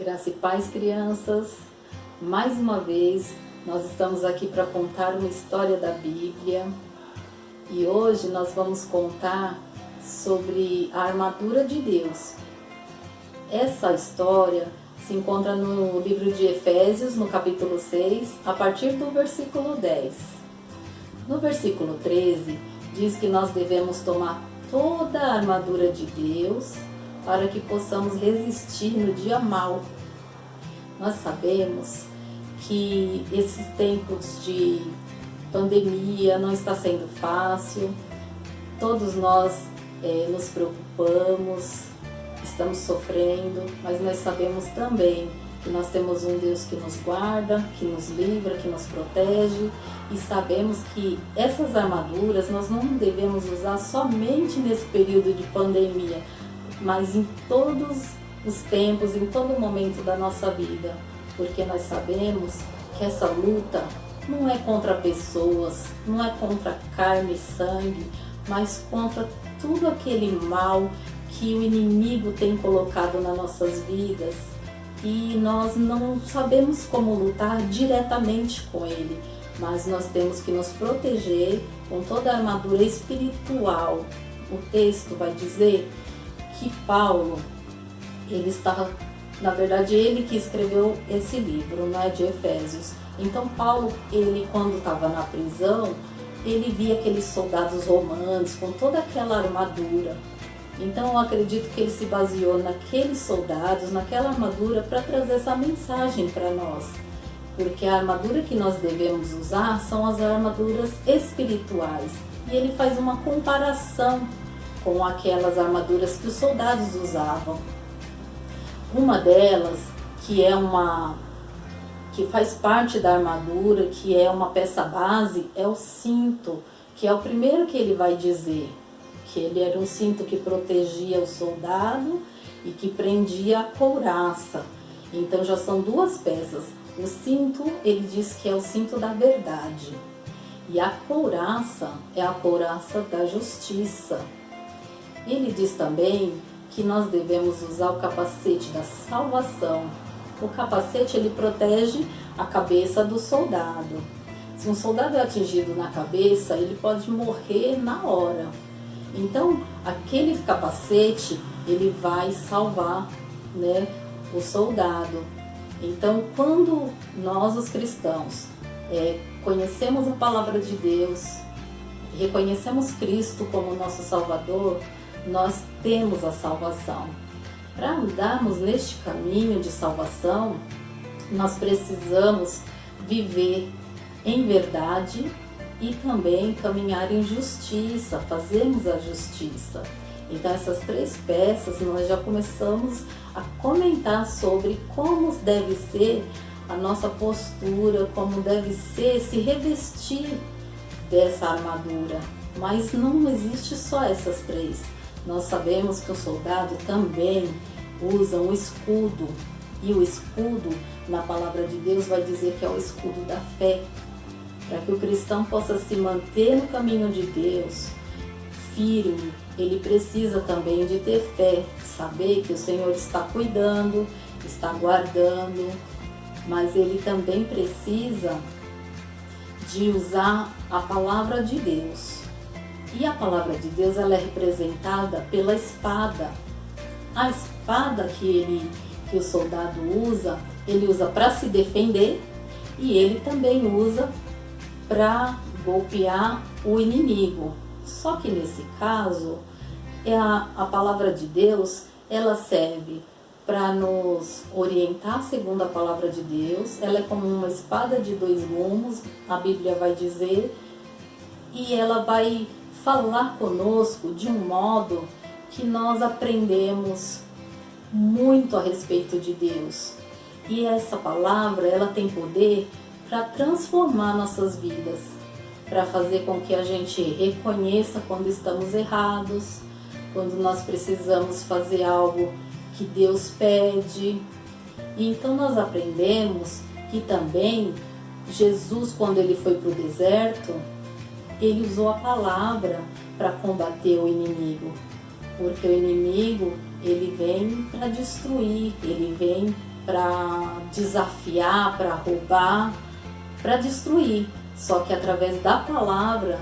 Graça e paz, crianças. Mais uma vez, nós estamos aqui para contar uma história da Bíblia. E hoje nós vamos contar sobre a armadura de Deus. Essa história se encontra no livro de Efésios, no capítulo 6, a partir do versículo 10. No versículo 13, diz que nós devemos tomar toda a armadura de Deus para que possamos resistir no dia mau. Nós sabemos que esses tempos de pandemia não está sendo fácil, todos nós nos preocupamos, estamos sofrendo, mas nós sabemos também que nós temos um Deus que nos guarda, que nos livra, que nos protege, e sabemos que essas armaduras nós não devemos usar somente nesse período de pandemia, mas em todos os tempos, em todo momento da nossa vida, porque nós sabemos que essa luta não é contra pessoas, não é contra carne e sangue, mas contra tudo aquele mal que o inimigo tem colocado nas nossas vidas, e nós não sabemos como lutar diretamente com ele, mas nós temos que nos proteger com toda a armadura espiritual. O texto vai dizer que Paulo, na verdade ele que escreveu esse livro, né, de Efésios. Então Paulo, ele quando estava na prisão, ele via aqueles soldados romanos com toda aquela armadura. Então eu acredito que ele se baseou naqueles soldados, naquela armadura, para trazer essa mensagem para nós. Porque a armadura que nós devemos usar são as armaduras espirituais. E ele faz uma comparação com aquelas armaduras que os soldados usavam. Uma delas, que faz parte da armadura, que é uma peça base, é o cinto, que é o primeiro que ele vai dizer. Que ele era um cinto que protegia o soldado e que prendia a couraça. Então já são duas peças. O cinto, ele diz que é o cinto da verdade. E a couraça é a couraça da justiça. Ele diz também que nós devemos usar o capacete da salvação. O capacete, ele protege a cabeça do soldado. Se um soldado é atingido na cabeça, ele pode morrer na hora. Então, aquele capacete, ele vai salvar, né, o soldado. Então, quando nós, os cristãos, conhecemos a palavra de Deus, reconhecemos Cristo como nosso Salvador, nós temos a salvação. Para andarmos neste caminho de salvação, nós precisamos viver em verdade e também caminhar em justiça, fazermos a justiça. Então essas três peças nós já começamos a comentar sobre como deve ser a nossa postura, como deve ser se revestir dessa armadura. Mas não existe só essas três. Nós sabemos que o soldado também usa um escudo, e o escudo, na palavra de Deus, vai dizer que é o escudo da fé. Para que o cristão possa se manter no caminho de Deus, firme, ele precisa também de ter fé, saber que o Senhor está cuidando, está guardando, mas ele também precisa de usar a palavra de Deus. E a palavra de Deus, ela é representada pela espada. A espada que o soldado usa, ele usa para se defender e ele também usa para golpear o inimigo. Só que nesse caso, a palavra de Deus, ela serve para nos orientar segundo a palavra de Deus. Ela é como uma espada de dois gumes, a Bíblia vai dizer, e ela vai falar conosco de um modo que nós aprendemos muito a respeito de Deus. E essa palavra, ela tem poder para transformar nossas vidas, para fazer com que a gente reconheça quando estamos errados, quando nós precisamos fazer algo que Deus pede. E então nós aprendemos que também Jesus, quando ele foi para o deserto, ele usou a palavra para combater o inimigo, porque o inimigo, ele vem para destruir, ele vem para desafiar, para roubar, para destruir. Só que através da palavra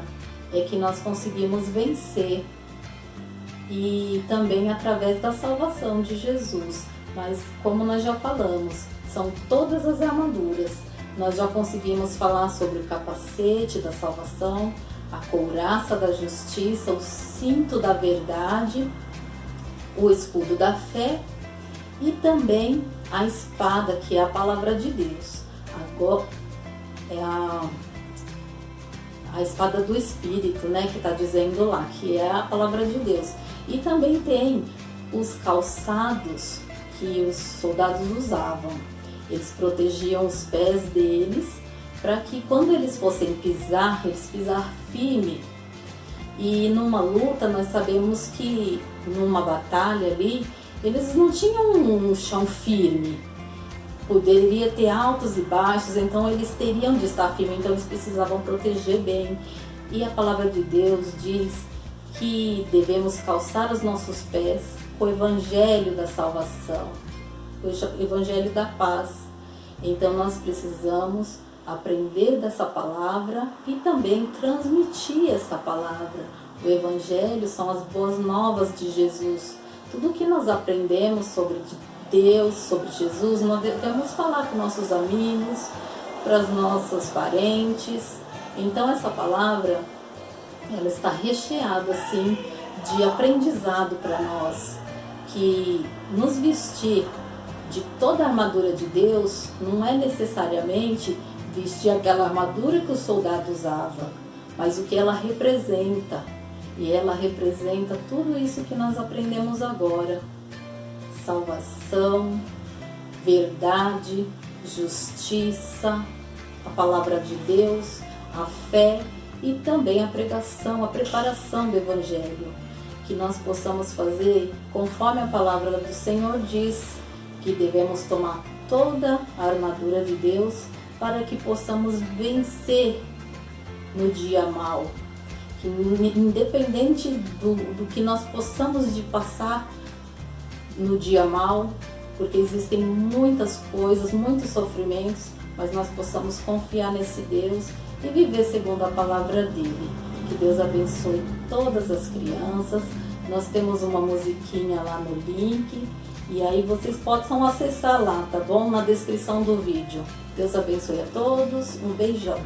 é que nós conseguimos vencer. E também através da salvação de Jesus. Mas como nós já falamos, são todas as armaduras. Nós já conseguimos falar sobre o capacete da salvação, a couraça da justiça, o cinto da verdade, o escudo da fé e também a espada, que é a palavra de Deus. Agora é a espada do Espírito, né, que está dizendo lá, que é a palavra de Deus. E também tem os calçados que os soldados usavam. Eles protegiam os pés deles para que quando eles fossem pisar, eles pisar firme. E numa luta nós sabemos que numa batalha ali, eles não tinham um chão firme. Poderia ter altos e baixos, então eles teriam de estar firmes, então eles precisavam proteger bem. E a palavra de Deus diz que devemos calçar os nossos pés com o evangelho da salvação, o evangelho da paz. Então nós precisamos aprender dessa palavra e também transmitir essa palavra. O evangelho são as boas novas de Jesus. Tudo que nós aprendemos sobre Deus, sobre Jesus, nós devemos falar com nossos amigos, para os nossos parentes. Então essa palavra, ela está recheada assim de aprendizado para nós, que nos vestir de toda a armadura de Deus não é necessariamente vestir aquela armadura que o soldado usava, mas o que ela representa. E ela representa tudo isso que nós aprendemos agora: salvação, verdade, justiça, a palavra de Deus, a fé e também a pregação, a preparação do evangelho. Que nós possamos fazer conforme a palavra do Senhor diz, que devemos tomar toda a armadura de Deus para que possamos vencer no dia mau. Que independente do que nós possamos de passar no dia mau, porque existem muitas coisas, muitos sofrimentos, mas nós possamos confiar nesse Deus e viver segundo a palavra dele. Que Deus abençoe todas as crianças. Nós temos uma musiquinha lá no link e aí vocês possam acessar lá, tá bom? Na descrição do vídeo. Deus abençoe a todos. Um beijão.